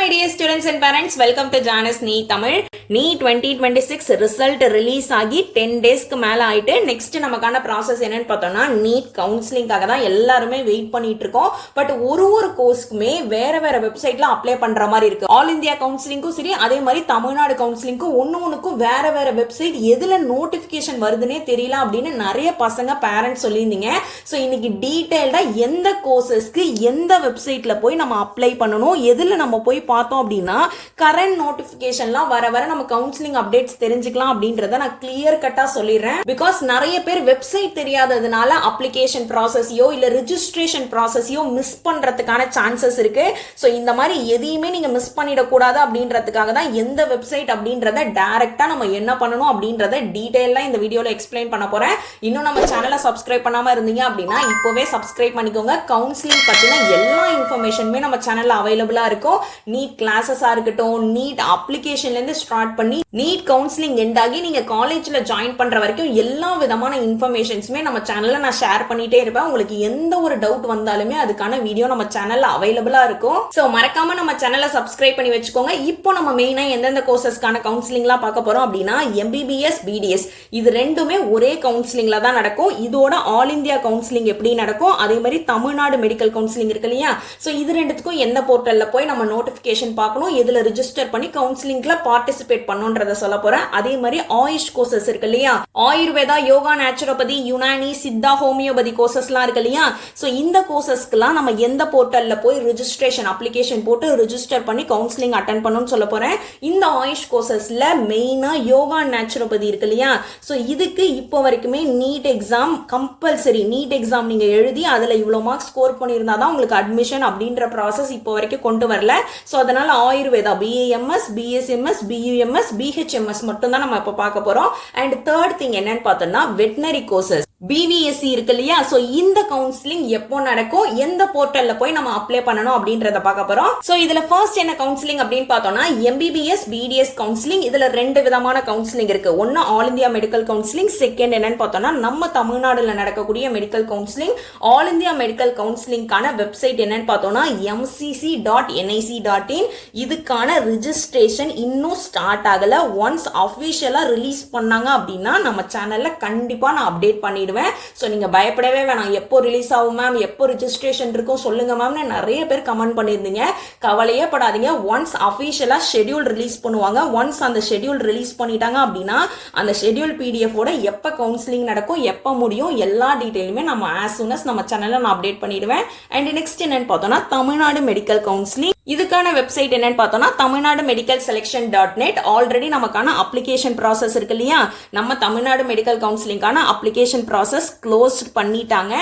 my dear students and parents, welcome to Janice NEET Tamil. NEET 2026 result release ஆகி 10 daysக்கு மேல ஆயிட்டு next நமக்கான process என்னன்னு பார்த்தோம்னா NEET கவுன்சிலிங்காக தான் எல்லாருமே வெயிட் பண்ணிட்டு இருக்கோம். பட் ஒரு கோர்ஸ்க்குமே வேற வெப்சைட்ல அப்ளை பண்ற மாதிரி இருக்கு. ஆல் இந்தியா கவுன்சிலிங்கும் சரி, அதே மாதிரி தமிழ்நாடு கவுன்சிலிங்கும் ஒன்னுக்கும் வேற வெப்சைட் எதுல நோட்டிபிகேஷன் வருதுன்னே தெரியல அப்படின்னு நிறைய பசங்க பேரண்ட்ஸ் சொல்லியிருந்தீங்க. ஸோ இன்னைக்கு டீடைல்டா எந்த கோர்சஸ்க்கு எந்த வெப்சைட்ல போய் நம்ம அப்ளை பண்ணணும், எதுல நம்ம போய் பார்த்தோம் அப்படின்னா கரண்ட் நோட்டிபிகேஷன்லாம் வர நம்ம கவுன்சிலிங் அப்டேட்ஸ் தெரிஞ்சுக்கலாம் அப்படின்றத நான் கிளியர் கட்டா சொல்லிடுறேன். பிகாஸ் நிறைய பேர் வெப்சைட் தெரியாததுனால அப்ளிகேஷன் ப்ராசஸையோ இல்ல ரிஜிஸ்ட்ரேஷன் ப்ராசஸையோ மிஸ் பண்றதுக்கான சான்சஸ் இருக்கு. ஸோ இந்த மாதிரி எதையுமே நீங்க மிஸ் பண்ணிடக்கூடாது அப்படின்றதுக்காக தான் எந்த வெப்சைட் அப்படின்றத டைரக்டா நம்ம என்ன பண்ணணும் அப்படின்றத டீடைலா இந்த வீடியோல எக்ஸ்பிளைன் பண்ண போறேன். இன்னும் நம்ம சேனலை சப்ஸ்கிரைப் பண்ணாம இருந்தீங்க அப்படின்னா இப்போவே சப்ஸ்கிரைப் பண்ணிக்கோங்க. கவுன்சிலிங் பத்தின எல்லா இன்ஃபர்மேஷனுமே நம்ம சேனல்ல அவைலபிளா இருக்கும். நீட் கிளாஸஸா இருக்கட்டும், நீட் அப்ளிகேஷன்ல இருந்து ஸ்டார்ட் பண்ணி நீட் கவுன்சிலிங் எண்ட் ஆகி நீங்க காலேஜ்ல ஜாயின் பண்ற வரைக்கும் எல்லா விதமான இன்ஃபர்மேஷன்ஸுமே நம்ம சேனல்ல நான் ஷேர் பண்ணிட்டே இருப்பேன். உங்களுக்கு எந்த ஒரு டவுட் வந்தாலுமே அதுக்கான வீடியோ நம்ம சேனல்ல அவைலபிளா இருக்கும். சோ மறக்காம நம்ம சேனலை சப்ஸ்கிரைப் பண்ணி வச்சுக்கோங்க. இப்போ நம்ம மெயினா எந்தெந்த கோர்சஸ்க்கான கவுன்சிலிங்லாம் பார்க்க போறோம் அப்படின்னா MBBS, BDS இது ரெண்டுமே ஒரே கவுன்சிலிங்ல தான் நடக்கும். இதோட ஆல் இந்தியா கவுன்சிலிங் எப்படி நடக்கும், அதே மாதிரி தமிழ்நாடு மெடிக்கல் கவுன்சிலிங் இருக்கு இல்லையா, சோ இது ரெண்டுத்துக்கும் எந்த போர்ட்டல்ல போய் நம்ம நோட்டிபிகேஷன் பார்க்கணும், எதுல ரிஜிஸ்டர் பண்ணி கவுன்சிலிங்ல பார்ட்டிசிபேட் பண்ணுன்றத சொல்ல போறேன். அதே மாதிரி ஆயுஷ் கோர்சஸ் இருக்கு இல்லையா, ஆயுர்வேதா, யோகா, நேச்சுரோபதி, யுனானி, சித்தா, ஹோமியோபதி கோர்சஸ்லாம் இருக்கு இல்லையா, சோ இந்த கோர்சஸ்க்குலாம் நம்ம எந்த போர்ட்டல்ல போய் ரிஜிஸ்ட்ரேஷன் அப்ளிகேஷன் போட்டு ரிஜிஸ்டர் பண்ணி கவுன்சிலிங் அட்டென்ட் பண்ணணும்னு சொல்ல போறேன். இந்த ஆயுஷ் கோர்சஸ்ல மெயினா யோகா, நேச்சுரோபதி இருக்கு இல்லையா, சோ இதுக்கு இப்போ வரைக்குமே NEET exam compulsory. NEET exam நீங்க எழுதி அதுல இவ்வளவு மார்க்ஸ் ஸ்கோர் பண்ணியிருந்தா தான் உங்களுக்கு அட்மிஷன் அப்படின்ற ப்ராசஸ் இப்போ வரைக்கும் கொண்டு வரல. சோ அதனால Ayurveda, BAMS, BSMS, BUMS, BHMS மட்டும் தான் நம்ம இப்ப பார்க்க போறோம். அண்ட் தேர்ட் திங் என்னன்னு பார்த்தோம்னா வெட்டினரி கோர்சஸ் BVSC இருக்கு இல்லையா, சோ இந்த கவுன்சிலிங் எப்போ நடக்கும், எந்த போர்ட்டல்ல போய் நம்ம அப்ளை பண்ணணும் அப்படின்றத பார்க்க போறோம். சோ இதுல ஃபர்ஸ்ட் என்ன கவுன்சிலிங் அப்படின்னு பார்த்தோம்னா MBBS, BDS கவுன்சிலிங். இதுல ரெண்டு விதமான கவுன்சிலிங் இருக்கு. ஒன்னு all India medical counselling, second என்னன்னு பார்த்தோம்னா நம்ம தமிழ்நாடுல நடக்கக்கூடிய medical counselling. All India medical கவுன்சிலிங்கான வெப்சைட் என்னன்னு பார்த்தோம்னா mcc.nic.in. இதுக்கான ரிஜிஸ்ட்ரேஷன் இன்னும் ஸ்டார்ட் ஆகல. ஒன்ஸ் அபிஷியலா ரிலீஸ் பண்ணாங்க அப்படின்னா நம்ம சேனல்ல கண்டிப்பா நான் அப்டேட் பண்ணிடுவேன். சோ நீங்க பயப்படவே வேணாம். எப்போ ரிலீஸ் ஆகும் மேம், எப்போ ரிஜிஸ்ட்ரேஷன் இருக்கும் சொல்லுங்க மேம் நிறைய பேர் கமெண்ட் பண்ணிருந்தீங்க. கவலையே படாதீங்க. ஒன்ஸ் அபிஷியலா ஷெட்யூல் ரிலீஸ் பண்ணுவாங்க. ஒன்ஸ் அந்த ஷெட்யூல் ரிலீஸ் பண்ணிட்டாங்க அப்படின்னா அந்த ஷெட்யூல் PDF ஓட எப்ப கவுன்சிலிங் நடக்கும், எப்ப முடியும், எல்லா டீடைலுமே நம்ம as soon as நம்ம சேனல்ல நான் அப்டேட் பண்ணிடுவேன். அண்ட் நெக்ஸ்ட் என்னன்னு பார்த்தோம்னா தமிழ்நாடு மெடிக்கல் கவுன்சிலிங். இதுக்கான வெப்சைட் என்னன்னு பார்த்தோம்னா தமிழ்நாடு மெடிக்கல் செலக்ஷன்.net. ஆல்ரெடி நமக்கான அப்ளிகேஷன் ப்ராசஸ் இருக்கு இல்லையா, நம்ம தமிழ்நாடு மெடிக்கல் கவுன்சிலிங்கான அப்ளிகேஷன் ப்ராசஸ் க்ளோஸ் பண்ணிட்டாங்க.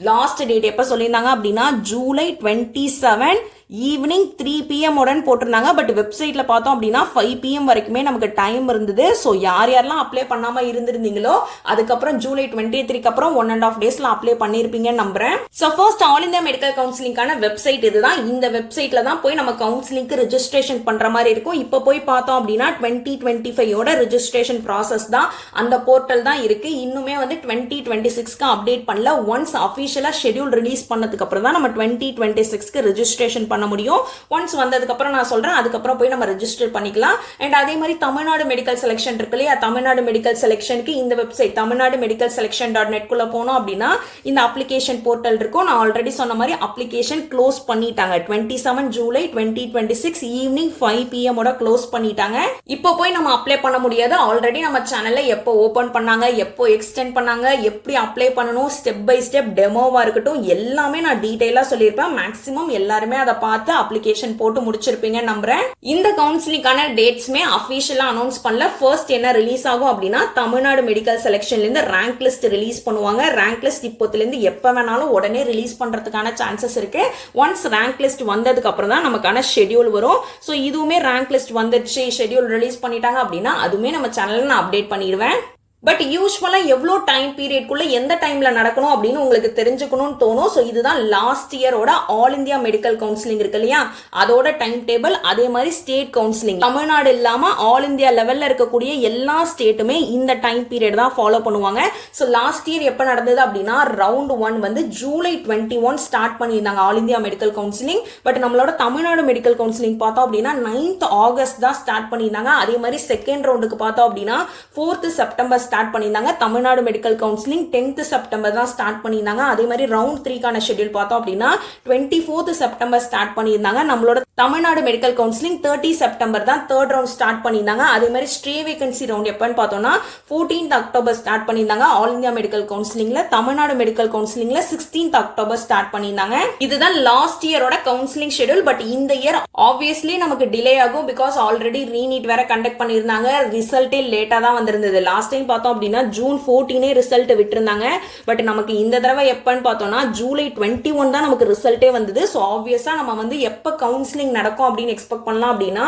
லாஸ்ட் டேட் எப்ப சொல்லியிருந்தாங்க அப்படின்னா ஜூலை 27 ஈவினிங் 3 PM உடன் போட்டிருந்தாங்க. பட் வெப்சைட்ல பார்த்தோம் அப்படின்னா 5 PM வரைக்குமே நமக்கு டைம் இருந்தது. ஸோ யாரெல்லாம் அப்ளை பண்ணாம இருந்திருந்தீங்களோ அதுக்கப்புறம் ஜூலை 23க்கு அப்புறம் 1.5 daysல அப்ளை பண்ணிருப்பீங்கன்னு நம்புறேன். So first all India medical கவுன்சிலிங்கான வெப்சைட் இதுதான். இந்த வெப்சைட்ல தான் போய் நம்ம கவுன்சிலிங்க்கு ரெஜிஸ்ட்ரேஷன் பண்ற மாதிரி இருக்கும். இப்போ போய் பார்த்தோம் அப்படின்னா 2025 ரெஜிஸ்ட்ரேஷன் ப்ராசஸ் தான் அந்த போர்ட்டல் தான் இருக்கு. இன்னுமே வந்து 2026க்கு அப்டேட் பண்ணல. ஒன்ஸ் அபிஷியலா ஷெட்யூல் ரிலீஸ் பண்ணதுக்கு அப்புறம் தான் நம்ம 2026க்கு ரெஜிஸ்ட்ரேஷன் பண்ண முடியும். ஒன்ஸ் வந்ததுக்கு அப்புறம் நான் சொல்றேன், அதுக்கப்புறம் போய் நம்ம ரெஜிஸ்டர் பண்ணிக்கலாம். அண்ட் அதே மாதிரி தமிழ்நாடு மெடிக்கல் செலக்ஷன் இருக்கு இல்லையா, தமிழ்நாடு மெடிக்கல் செலக்ஷனுக்கு இந்த வெப்சைட் தமிழ்நாடு மெடிக்கல் செலக்ஷன்.net குள்ள போனோம் அப்படின்னா இந்த அப்ளிகேஷன் போர்ட்டல் இருக்கும். நான் ஆல்ரெடி சொன்ன மாதிரி அப்ளிகேஷன் க்ளோஸ் பண்ணிட்டாங்க. 27 ஜூலை 2026 ஈவினிங் 5 PM ஓட க்ளோஸ் பண்ணிட்டாங்க. இப்போ போய் நம்ம அப்ளை பண்ண முடியாது. ஆல்ரெடி நம்ம சேனல்ல எப்போ ஓபன் பண்ணாங்க, எப்போ எக்ஸ்டெண்ட் பண்ணாங்க, எப்படி அப்ளை பண்ணணும், ஸ்டெப் பை ஸ்டெப் டெமோவா இருக்கட்டும் எல்லாமே நான் டீடைலா சொல்லியிருப்பேன். மேக்ஸிமம் எல்லாருமே அதை பார்த்து அப்ளிகேஷன் போட்டு முடிச்சிருப்பீங்க நம்புறேன். இந்த கவுன்சிலிங்கான டேட்ஸ்மே அபிஷியலா அனௌன்ஸ் பண்ணல. ஃபர்ஸ்ட் என்ன ரிலீஸ் ஆகும் அப்படின்னா தமிழ்நாடு மெடிக்கல் செலக்ஷன்ல இருந்து ரேங்க் லிஸ்ட் ரிலீஸ் பண்ணுவாங்க. ரேங்க் லிஸ்ட் இப்போத்துல இருந்து எப்ப வேணாலும் உடனே ரிலீஸ் பண்றதுக்கான சான்சஸ் இருக்கு. ஒன்ஸ் ரேங்க் லிஸ்ட் வந்ததுக்கு அப்புறம் தான் நமக்கான ஷெட்யூல் வரும். சோ இதுவுமே ரேங்க் லிஸ்ட் வந்துருச்சு, ஷெட்யூல் ரிலீஸ் பண்ணிட்டாங்க அப்படின்னா அதுவுமே நம்ம சேனல்ல நான் அப்டேட் பண்ணிடுவேன். பட் யூஸ்வலா எவ்வளோ டைம் பீரியட்குள்ள எந்த டைம்ல நடக்கணும் அப்படின்னு உங்களுக்கு தெரிஞ்சுக்கணும்னு தோணும். ஸோ இதுதான் லாஸ்ட் இயரோட ஆல் இந்தியா மெடிக்கல் கவுன்சிலிங் இருக்கு இல்லையா, அதோட டைம் டேபிள். அதே மாதிரி ஸ்டேட் கவுன்சிலிங் தமிழ்நாடு இல்லாம ஆல் இந்தியா லெவல்ல இருக்கக்கூடிய எல்லா ஸ்டேட்டுமே இந்த டைம் பீரியட் தான் ஃபாலோ பண்ணுவாங்க. ஸோ லாஸ்ட் இயர் எப்போ நடந்தது அப்படின்னா ரவுண்ட் 1 வந்து ஜூலை 21 ஸ்டார்ட் பண்ணியிருந்தாங்க all India medical counselling. But நம்மளோட தமிழ்நாடு மெடிக்கல் கவுன்சிலிங் பார்த்தோம் அப்படின்னா 9th ஆகஸ்ட் தான் ஸ்டார்ட் பண்ணியிருந்தாங்க. அதே மாதிரி செகண்ட் ரவுண்டுக்கு பார்த்தோம் அப்படின்னா 4th செப்டம்பர் ஸ்டார்ட் பண்ணியிருந்தாங்க. Tamil Nadu medical counselling 10th September தான் ஸ்டார்ட் பண்ணியிருந்தாங்க. அதே மாதிரி ரவுண்ட் 3க்கான ஷெட்யூல் பார்த்தோம் அப்படின்னா 24th செப்டம்பர் ஸ்டார்ட் பண்ணியிருந்தாங்க. நம்மளோட தமிழ்நாடு மெடிக்கல் கவுன்சிலிங் 30 செப்டம்பர் தான் தேர்ட் ரவுண்ட் ஸ்டார்ட் பண்ணியிருந்தாங்க. அதே மாதிரி ஸ்டே வேகன்சி ரவுண்ட் எப்பன்னு பார்த்தோம்னா 14th அக்டோபர் ஸ்டார்ட் பண்ணியிருந்தாங்க ஆல் இந்தியா மெடிக்கல் கவுன்சிலிங்ல. தமிழ்நாடு மெடிக்கல் கவுன்சிலிங்ல 16th அக்டோபர் ஸ்டார்ட் பண்ணியிருந்தாங்க. இதுதான் லாஸ்ட் இயரோட கவுன்சிலிங் ஷெட்யூல். பட் இந்த இயர் ஆப்வியஸ்லி நமக்கு டிலே ஆகும், பிகாஸ் ஆல்ரெடி ரீநீட் வேற கண்டக்ட் பண்ணியிருந்தாங்க. ரிசல்ட்டே லேட்டா தான் வந்திருந்தது. லாஸ்ட் டைம் பார்த்தோம் அப்படின்னா ஜூன் 14 ரிசல்ட் விட்டுருந்தாங்க. பட் நமக்கு இந்த தடவை எப்பன்னு பார்த்தோம்னா ஜூலை 21 தான் நமக்கு ரிசல்ட்டே வந்தது. ஸோ ஆப்வியஸா நம்ம வந்து எப்போ கவுன்சிலிங் நடக்கும் அப்படின்னு எக்ஸ்பெக்ட் பண்ணலாம் அப்படின்னா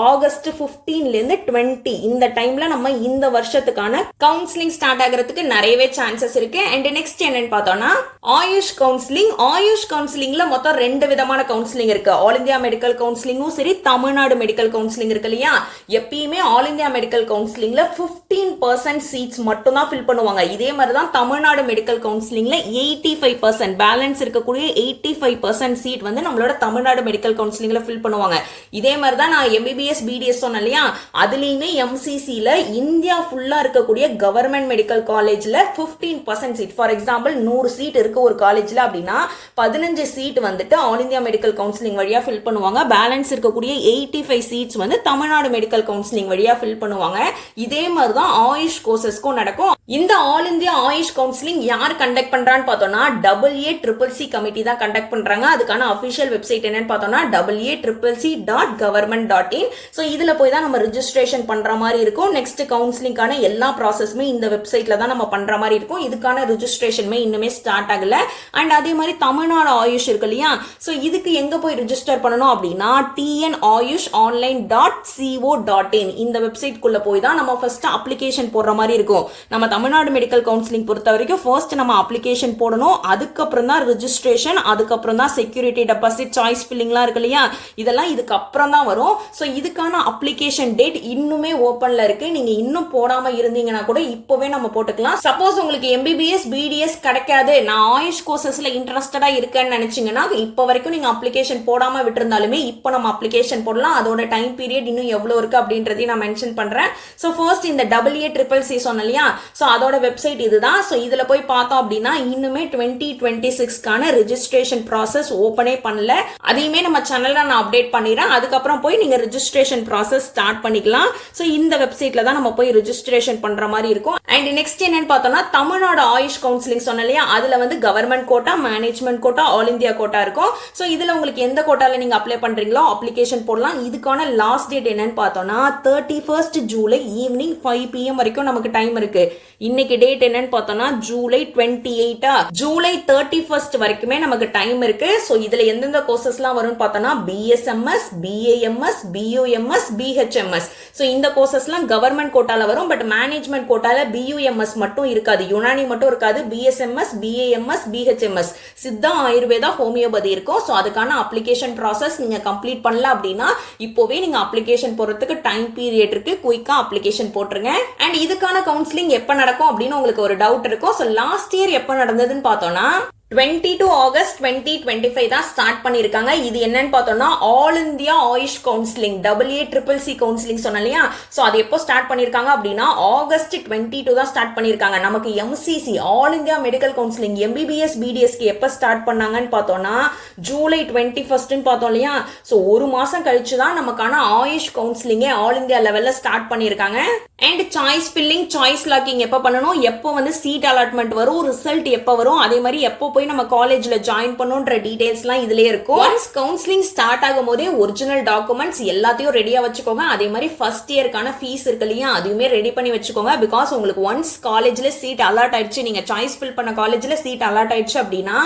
ஆகஸ்ட் 15 20 இந்த டைம்ல நம்ம இந்த வருஷத்துக்கான கவுன்சிலிங் ஸ்டார்ட் ஆகிறதுக்கு நிறையவே சான்சஸ் இருக்கு. அண்ட் நெக்ஸ்ட் என்னன்னு பார்த்தோம்னா ஆயுஷ் கவுன்சிலிங். ஆயுஷ் கவுன்சிலிங்ல மொத்தம் 2 விதமான கவுன்சிலிங் இருக்கு. ஆல் இந்தியா மெடிக்கல் கவுன்சிலிங்கும் சரி, தமிழ்நாடு மெடிக்கல் கவுன்சிலிங் இருக்கு இல்லையா. எப்பயுமே ஆல் இந்தியா மெடிக்கல் கவுன்சிலிங்ல 15% சீட்ஸ் மட்டும் தான் ஃபில் பண்ணுவாங்க. இதே மாதிரி தான் தமிழ்நாடு மெடிக்கல் கவுன்சிலிங்ல 85% பேலன்ஸ் இருக்கக்கூடிய 85% சீட் வந்து நம்மளோட தமிழ்நாடு மெடிக்கல் கவுன்சிலிங்ல ஃபில் பண்ணுவாங்க. இதே மாதிரி தான் நான் MBBS BDS சொன்னேன் இல்லையா, அதுலயுமே MCCல இந்தியா ஃபுல்லா இருக்கக்கூடிய கவர்மெண்ட் மெடிக்கல் காலேஜ்ல 15% சீட். ஃபார் எக்ஸாம்பிள் 100 சீட் இருக்கு ஒரு காலேஜ்ல அப்படின்னா 15 சீட் வந்துட்டு ஆல் இந்தியா மெடிக்கல் கவுன்சிலிங் வழியா ஃபில் பண்ணுவாங்க. பேலன்ஸ் இருக்கக்கூடிய 85 சீட்ஸ் வந்து தமிழ்நாடு மெடிக்கல் கவுன்சிலிங் வழியா ஃபில் பண்ணுவாங்க. இதே மாதிரி தான் ஆயுஷ் கோர்சஸ்க்கும் நடக்கும். இந்த ஆல் இந்தியா ஆயுஷ் கவுன்சிலிங் யார் கண்டக்ட் பண்றான்னு பார்த்தோம்னா AACCC கமிட்டி தான் கண்டக்ட் பண்றாங்க. அதுக்கான அபிஷியல் வெப்சைட் என்னன்னு பார்த்தோம்னா AACCC.government.in. ஸோ இதுல போய் தான் நம்ம ரிஜிஸ்ட்ரேஷன் பண்ற மாதிரி இருக்கும். நெக்ஸ்ட் கவுன்சிலிங்கான எல்லா ப்ராசஸுமே இந்த வெப்சைட்ல தான் நம்ம பண்ற மாதிரி இருக்கும். இதுக்கான ரிஜிஸ்ட்ரேஷனுமே இன்னுமே ஸ்டார்ட் ஆகல. அண்ட் அதே மாதிரி தமிழ்நாடு ஆயுஷ் இருக்கு இல்லையா, ஸோ இதுக்கு எங்க போய் ரிஜிஸ்டர் பண்ணணும் அப்படின்னா TNAyushonline.co.in இந்த வெப்சைட் குள்ள போய் தான் நம்ம ஃபர்ஸ்ட் அப்ளிகேஷன் போடுற மாதிரி இருக்கும். நம்ம தமிழ்நாடு மெடிக்கல் கவுன்சிலிங் பொறுத்த வரைக்கும் ஃபர்ஸ்ட் நம்ம அப்ளிகேஷன் போடணும், அதுக்கப்புறம் தான் ரிஜிஸ்ட்ரேஷன், அதுக்கப்புறம் தான் செக்யூரிட்டி டெபாசிட், சாய்ஸ் ஃபில்லிங்லாம் இருக்கு இல்லையா, இதெல்லாம் இதுக்கு அப்புறம் தான் வரும். ஸோ இதுக்கான அப்ளிகேஷன் டேட் இன்னுமே ஓப்பன்ல இருக்கு. நீங்க இன்னும் போடாம இருந்தீங்கன்னா கூட இப்பவே நம்ம போட்டுக்கலாம். சப்போஸ் உங்களுக்கு MBBS BDS கிடைக்காது, நான் ஆயுஷ் கோர்சஸ்ல இன்ட்ரெஸ்டடா இருக்கேன்னு நினைச்சீங்கன்னா இப்போ வரைக்கும் நீங்க அப்ளிகேஷன் போடாம விட்டுருந்தாலுமே இப்போ நம்ம அப்ளிகேஷன் போடலாம். அதோட டைம் பீரியட் இன்னும் எவ்வளவு இருக்கு அப்படின்றதையும் நான் மென்ஷன் பண்றேன். ஸோ ஃபர்ஸ்ட் இந்த AACCC சொன்ன இல்லையா, ஸோ அதோட வெப்சைட் இதுதான். ஸோ இதுல போய் பார்த்தோம் அப்படின்னா இன்னுமே 2026க்கான ரிஜிஸ்ட்ரேஷன் ப்ராசஸ் ஓப்பனே பண்ணல. அதையுமே நம்ம சேனல்ல நான் அப்டேட் பண்ணிடுறேன். அதுக்கப்புறம் போய் நீங்க ரிஜிஸ்ட்ரேஷன் ப்ராசஸ் ஸ்டார்ட் பண்ணிக்கலாம். ஸோ இந்த வெப்சைட்ல தான் நம்ம போய் ரிஜிஸ்ட்ரேஷன் பண்ற மாதிரி இருக்கும். அண்ட் நெக்ஸ்ட் என்னன்னு பார்த்தோம்னா தமிழ்நாடு ஆயுஷ் கவுன்சிலிங் சொன்ன இல்லையா, அதுல வந்து government quota, management quota, all India quota இருக்கும். ஸோ இதுல உங்களுக்கு எந்த கோட்டால நீங்க அப்ளை பண்றீங்களோ அப்ளிகேஷன் போடலாம். இதுக்கான லாஸ்ட் டேட் என்னன்னு பார்த்தோம்னா 31st ஜூலை ஈவினிங் 5 PM வரைக்கும் நமக்கு டைம் இருக்கு. இன்னைக்கு டேட் என்னன்னு பார்த்தோம்னா ஜூலை 28 ஜூலை 31st வரைக்குமே நமக்கு டைம் இருக்கு. ஸோ இதுல எந்தெந்த கோர்சஸ்லாம் வரும்னு பார்த்தோம்னா BSMS, BAMS, BUMS, BHMS. So இந்த கோர்சஸ்லாம் கவர்மெண்ட் கோட்டால வரும். பட் மேனேஜ்மெண்ட் கோட்டால BUMS மட்டும் இருக்காது, யுனானி மட்டும் இருக்காது. BSMS, BAMS, BHMS, Siddha, Ayurveda, homeopathy இருக்கும். ஸோ அதுக்கான அப்ளிகேஷன் ப்ராசஸ் நீங்க கம்ப்ளீட் பண்ணல அப்படின்னா இப்போவே நீங்க அப்ளிகேஷன் போடுறதுக்கு டைம் பீரியட் இருக்கு. குயிக்கா அப்ளிகேஷன் போட்டுருங்க. அண்ட் இதுக்கான கவுன்சிலிங் எப்ப நடக்கும் அப்படின்னு உங்களுக்கு ஒரு டவுட் இருக்கும். ஸோ லாஸ்ட் இயர் எப்ப நடந்ததுன்னு பார்த்தோம்னா 22 ஆகஸ்ட் 2025 தான் ஸ்டார்ட் பண்ணிருக்காங்க. இது என்னன்னு பார்த்தோம்னா all India AYUSH counselling AACCC counselling சொன்னேன் இல்லையா, சோ அது எப்போ ஸ்டார்ட் பண்ணிருக்காங்க அப்படின்னா ஆகஸ்ட் 22 தான் ஸ்டார்ட் பண்ணிருக்காங்க. நமக்கு MCC all India medical counselling MBBS BDSக்கு எப்போ ஸ்டார்ட் பண்ணாங்கன்னு பார்த்தோம்னா ஜூலை 21 பார்த்தோம் இல்லையா. சோ ஒரு மாசம் கழிச்சு தான் நமக்கான ஆயுஷ் கவுன்சிலிங்கே ஆல் இந்தியா லெவல்ல ஸ்டார்ட் பண்ணிருக்காங்க. And choice filling, choice locking எப்போ பண்ணணும், எப்போ வந்து சீட் அலாட்மெண்ட் வரும், ரிசல்ட் எப்போ வரும், அதே மாதிரி எப்போ போய் நம்ம காலேஜ்ல ஜாயின் பண்ணுன்ற டீடைல்ஸ்லாம் இதுலயே இருக்கும். ஒன்ஸ் கவுன்சிலிங் ஸ்டார்ட் ஆகும் போதே ஒரிஜினல் டாக்குமெண்ட்ஸ் எல்லாத்தையும் ரெடியா வச்சுக்கோங்க. அதே மாதிரி ஃபர்ஸ்ட் இயர்க்கான ஃபீஸ் இருக்கு இல்லையா, அதுவுமே ரெடி பண்ணி வச்சுக்கோங்க. பிகாஸ் உங்களுக்கு ஒன்ஸ் காலேஜ்ல சீட் அலாட் ஆயிடுச்சு, நீங்க சாய்ஸ் ஃபில் பண்ண காலேஜ்ல சீட் அலாட் ஆயிடுச்சு அப்படின்னா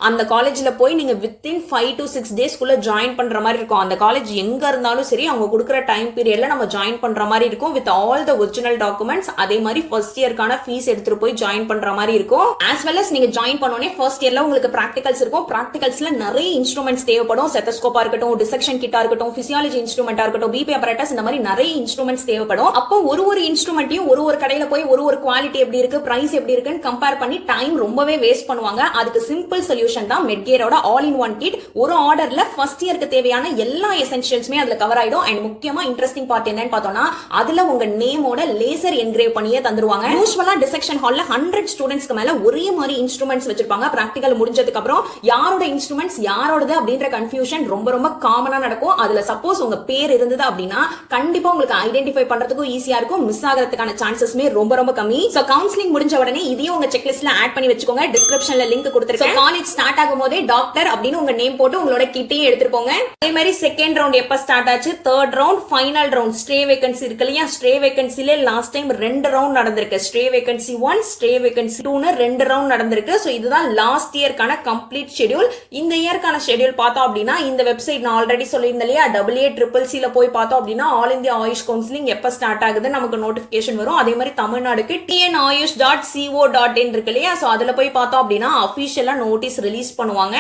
அந்த காலேஜ்ல போய் நீங்க வித்தின் 5 to 6 டேஸ்க்குள்ள ஜாயின் பண்ற மாதிரி இருக்கும். அந்த காலேஜ் எங்க இருந்தாலும் சரி அவங்க கொடுக்குற டைம் பீரியட்ல நம்ம ஜாயின் பண்ற மாதிரி இருக்கும் with all the original documents. அதே மாதிரி ஃபர்ஸ்ட் இயர்க்கான ஃபீஸ் எடுத்துட்டு போய் ஜாயின் பண்ற மாதிரி இருக்கும். as well as நீங்க ஜாயின் பண்ணோனே ஃபர்ஸ்ட் இயர்ல உங்களுக்கு பிராக்டிகல்ஸ் இருக்கும். பிராக்டிகல்ஸ்ல நிறைய இன்ஸ்ட்ருமெண்ட்ஸ் தேவைப்படும். ஸ்டெத்தஸ்கோப்பா இருக்கட்டும், டிசெக்ஷன் கிட்டா இருக்கட்டும், பிசியாலஜி இன்ஸ்ட்ருமெண்டா இருக்கட்டும், பிபி apparatus, இந்த மாதிரி நிறைய இன்ஸ்ட்ருமெண்ட்ஸ் தேவைப்படும். அப்போ ஒரு இன்ஸ்ட்ருமெண்ட்டையும் ஒரு கடையில போய் ஒரு குவாலிட்டி எப்படி இருக்கு, பிரைஸ் எப்படி இருக்குன்னு கம்பேர் பண்ணி டைம் ரொம்பவே வேஸ்ட் பண்ணுவாங்க. அதுக்கு சிம்பிள் சொல்யூஷன் தான் மெட்கியரோட ஆல் இன் ஒன் கிட். ஒரு ஆர்டர்ல ஃபர்ஸ்ட் இயருக்கு தேவையான எல்லா எசென்ஷியல்ஸ்மே அதுல கவர் ஆயிடும். அண்ட் முக்கியமா இன்ட்ரெஸ்டிங் பார்ட் என்னன்னு பார்த்தோம்னா அதுல உங்க நேமோட லேசர் என்கிரேவ் பண்ணியே தந்துருவாங்க. யூசுவலா டிசெக்ஷன் ஹால்ல 100 ஸ்டூடெண்ட்ஸ்க்கு மேல ஒரே மாதிரி இன்ஸ்ட்ருமெண்ட்ஸ் வச்சிருப்பாங்க. பிராக்டிகல் முடிஞ்சதுக்கு அப்புறம் யாரோட இன்ஸ்ட்ருமெண்ட்ஸ் யாரோடது அப்படின்ற கன்ஃபியூஷன் ரொம்ப காமனா நடக்கும். அதுல சப்போஸ் உங்க பேர் இருந்தது அப்படின்னா கண்டிப்பா உங்களுக்கு ஐடென்டிஃபை பண்றதுக்கும் ஈஸியா இருக்கும். மிஸ் ஆகிறதுக்கான சான்சஸ்மே ரொம்ப கம்மி. சோ கவுன்சிலிங் முடிஞ்ச உடனே இதையும் உங்க செக்லிஸ்ட்ல ஆட் பண்ணி வச்சுக்கோங்க. டிஸ்கிரிப்ஷன்ல லிங்க் கொடுத்திருக்கேன். காலேஜ் ஸ்டார்ட் ஆகும் போதே டாக்டர் அப்படின்னு உங்க நேம் போட்டு உங்களோட கிட்டையும் எடுத்துட்டு போங்க. அதே மாதிரி செகண்ட் ரவுண்ட் எப்ப ஸ்டார்ட் ஆச்சு, third round, final round, stray vacancy இருக்கு இல்லையா, ஸ்டே வேகன்சில லாஸ்ட் டைம் 2 ரவுண்ட் நடந்திருக்கு. ஸ்டே வேகன்சி 1, ஸ்டே வேகன்சி 2னு 2 ரவுண்ட் நடந்திருக்கு. சோ இதுதான் லாஸ்ட் இயர்க்கான கம்ப்ளீட் ஷெட்யூல். இந்த இயர்க்கான ஷெட்யூல் பார்த்தோம் அப்படின்னா இந்த வெப்சைட் நான் ஆல்ரெடி சொல்லியிருந்தேன் இல்லையா, AACCC போய் பார்த்தோம் அப்படின்னா ஆல் இந்தியா ஆயுஷ் கவுன்சிலிங் எப்ப ஸ்டார்ட் ஆகுது நமக்கு நோட்டிபிகேஷன் வரும். அதே மாதிரி தமிழ்நாடுக்கு tnayush.co.in இருக்கு இல்லையா, சோ அதுல போய் பார்த்தோம் அப்படின்னா அபிஷியலா நோட்டீஸ் ரிலீஸ் பண்ணுவாங்க.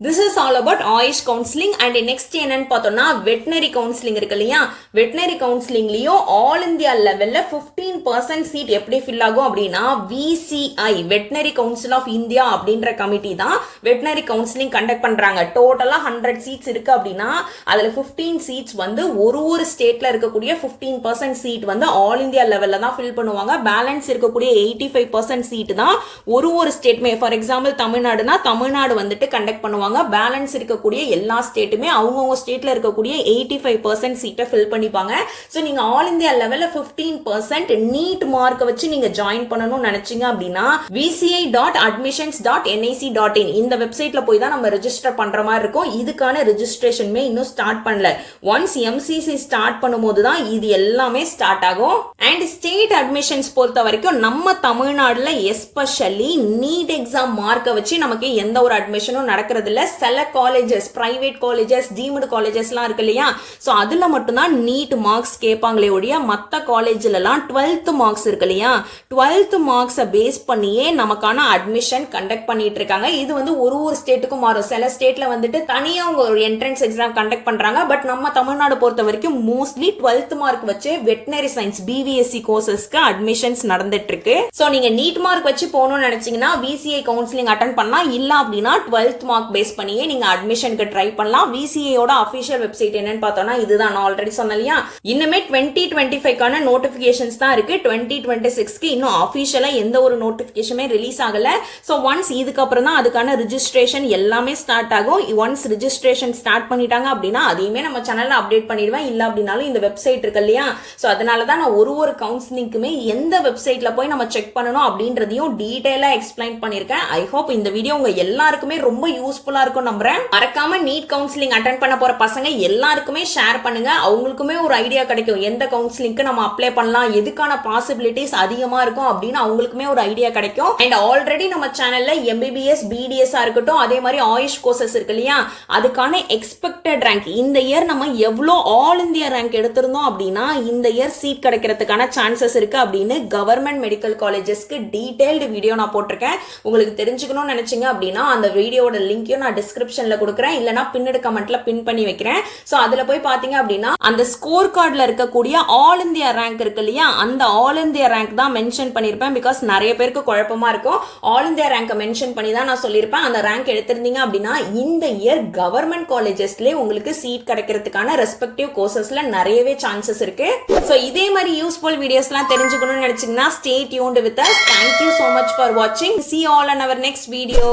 This is all about AYUSH counselling. And next என்னன்னு பார்த்தோம்னா வெட்டினரி கவுன்சிலிங் இருக்கு இல்லையா, வெட்டினரி கவுன்சிலிங்லயும் ஆல் இந்தியா லெவல்ல 15% சீட் எப்படி ஃபில் ஆகும் அப்படின்னா VCI veterinary council of India அப்படின்ற கமிட்டி தான் வெட்டினரி கவுன்சிலிங் கண்டக்ட் பண்றாங்க. டோட்டலா 100 சீட்ஸ் இருக்கு அப்படின்னா அதுல 15 சீட்ஸ் வந்து ஒரு ஸ்டேட்ல இருக்கக்கூடிய 15% சீட் வந்து ஆல் இந்தியா லெவல்ல தான் ஃபில் பண்ணுவாங்க. பேலன்ஸ் இருக்கக்கூடிய 85% சீட் தான் ஒரு ஸ்டேட்மே. ஃபார் எக்ஸாம்பிள் தமிழ்நாடுனா தமிழ்நாடு வந்துட்டு கண்டக்ட் பண்ணுவாங்க. பேலன்ஸ் இருக்கக்கூடிய எல்லா ஸ்டேட்டுமே அவங்கவுங்க ஸ்டேட்ல இருக்கக்கூடிய 85% சீட்டை ஃபில் பண்ணிப்பாங்க. சோ நீங்க ஆல் இந்தியா லெவல்ல 15% நீட் மார்க் வச்சு நீங்க ஜாயின் பண்ணணும்னு நினைச்சீங்க அப்படின்னா vci.admissions.nic.in இந்த வெப்சைட்ல போய் தான் நம்ம ரெஜிஸ்டர் பண்ற மாதிரி இருக்கும். இதுக்கான ரெஜிஸ்ட்ரேஷனுமே இன்னும் ஸ்டார்ட் பண்ணல. ஒன்ஸ் MCC ஸ்டார்ட் பண்ணும்போது தான் இது எல்லாமே ஸ்டார்ட் ஆகும். அண்ட் ஸ்டேட் அட்மிஷன்ஸ் பொறுத்த வரைக்கும் நம்ம தமிழ்நாடுல எஸ்பெஷலி நீட் எக்ஸாம் மார்க்கை வச்சு நமக்கு எந்த ஒரு அட்மிஷனும் நடக்கிறது இல்ல. சில காலேஜஸ், பிரைவேட் காலேஜஸ், டீம்டு காலேஜஸ்லாம் இருக்கு இல்லையா, சோ அதுல மட்டும் தான் நீட் மார்க்ஸ் கேட்பாங்களே ஒழிய மத்த காலேஜ்ல எல்லாம் 12th மார்க்ஸ் இருக்கு இல்லையா, 12th மார்க்ஸை பேஸ் பண்ணியே நமக்கான அட்மிஷன் கண்டக்ட் பண்ணிட்டு இருக்காங்க. இது வந்து ஒரு ஸ்டேட்டுக்கும் மாறும். சில ஸ்டேட்ல வந்துட்டு தனியா அவங்க ஒரு என்ட்ரன்ஸ் எக்ஸாம் கண்டக்ட் பண்றாங்க. பட் நம்ம தமிழ்நாடு பொறுத்த வரைக்கும் மோஸ்ட்லி 12th மார்க் வச்சு வெட்டினரி சயின்ஸ் BVSc கோர்சஸ்க்கு அட்மிஷன்ஸ் நடந்துட்டு இருக்கு. சோ நீங்க நீட் மார்க் வச்சு போகணும்னு நினைச்சீங்கன்னா VCI கவுன்சிலிங் அட்டெண்ட் பண்ணலாம். இல்ல அப்படின்னா 12th மார்க் பேஸ் பண்ணியே நீங்க அட்மிஷனுக்கு ட்ரை பண்ணலாம். VCAயோட அபிஷியல் வெப்சைட் என்னன்னு பார்த்தோம்னா இதுதான் நான் ஆல்ரெடி சொன்னலையா. இன்னுமே 2025க்கான நோட்டிபிகேஷன்ஸ் தான் இருக்கு. 2026க்கு இன்னும் அபிஷியலா எந்த ஒரு நோட்டிபிகேஷனுமே ரிலீஸ் ஆகல. சோ ஒன்ஸ் இதுக்கு அப்புறம் தான் அதுக்கான ரெஜிஸ்ட்ரேஷன் எல்லாமே ஸ்டார்ட் ஆகும். ஒன்ஸ் ரெஜிஸ்ட்ரேஷன் ஸ்டார்ட் பண்ணிட்டாங்க அப்படின்னா அதையுமே நம்ம சேனல்ல அப்டேட் பண்ணிடுவேன். இல்ல அப்படின்னாலும் இந்த வெப்சைட் இருக்கு இல்லையா, சோ அதனால தான் நான் ஒரு கவுன்சிலிங்க்குமே எந்த வெப்சைட்ல போய் நம்ம செக் பண்ணணும் அப்படின்றதையும் டீடைலா எக்ஸ்பிளைன் பண்ணிருக்கேன். ஐ ஹோப் இந்த வீடியோ உங்க எல்லாருக்குமே ரொம்ப யூஸ்ஃபுல்லா இருக்கும் நம்புறேன். மறக்காம நீட் கவுன்சிலிங் அட்டெண்ட் பண்ண போற பசங்க எல்லாருக்குமே ஷேர் பண்ணுங்க. அவங்களுக்குமே ஒரு ஐடியா கிடைக்கும் எந்த கவுன்சிலிங்க்கு நம்ம அப்ளை பண்ணலாம், எதுக்கான பாசிபிலிட்டிஸ் அதிகமா இருக்கும் அப்படின்னு அவங்களுக்குமே ஒரு ஐடியா கிடைக்கும். அண்ட் ஆல்ரெடி நம்ம சேனல்ல MBBS BDS இருக்கட்டும், அதே மாதிரி ஆயுஷ் கோர்சஸ் இருக்கு இல்லையா, அதுக்கான எக்ஸ்பெக்டட் ரேங்க் இந்த இயர் நம்ம எவ்வளோ ஆல் இந்தியா ரேங்க் எடுத்திருந்தோம் அப்படின்னா இந்த இயர் சீட் கிடைக்கிறதுக்கான சான்சஸ் இருக்கு அப்படின்னு கவர்மெண்ட் மெடிக்கல் காலேஜஸ்க்கு டீடைல்டு வீடியோ நான் போட்டிருக்கேன். உங்களுக்கு தெரிஞ்சுக்கணும்னு நினைச்சீங்க அப்படின்னா அந்த வீடியோட லிங்கையும் நான் டிஸ்கிரிப்ஷன்ல கொடுக்குறேன், இல்லனா பின்னடு கமெண்ட்ல பின் பண்ணி வைக்கிறேன். சோ அதுல போய் பாத்தீங்க அப்படின்னா அந்த ஸ்கோர் கார்டுல இருக்கக்கூடிய ஆல் இந்தியா ரேங்க் இருக்கு இல்லையா, அந்த ஆல் இந்தியா ரேங்க் தான் மென்ஷன் பண்ணிருப்பேன். பிகாஸ் நிறைய பேருக்கு குழப்பமா இருக்கும். ஆல் இந்தியா ரேங்க் மென்ஷன் பண்ணி தான் நான் சொல்லியிருப்பேன். அந்த ரேங்க் எடுத்திருந்தீங்க அப்படின்னா இந்த இயர் கவர்மெண்ட் காலேஜஸ்ல உங்களுக்கு சீட் கிடைக்கிறதுக்கான ரெஸ்பெக்டிவ் கோர்சஸ்ல நிறையவே சான்சஸ் இருக்கு. சோ இதே மாதிரி யூஸ்ஃபுல் வீடியோஸ்லாம் தெரிஞ்சுக்கணும்னு நினைச்சீங்கன்னா stay tuned with us. Thank you so much for watching. See you all in our next video.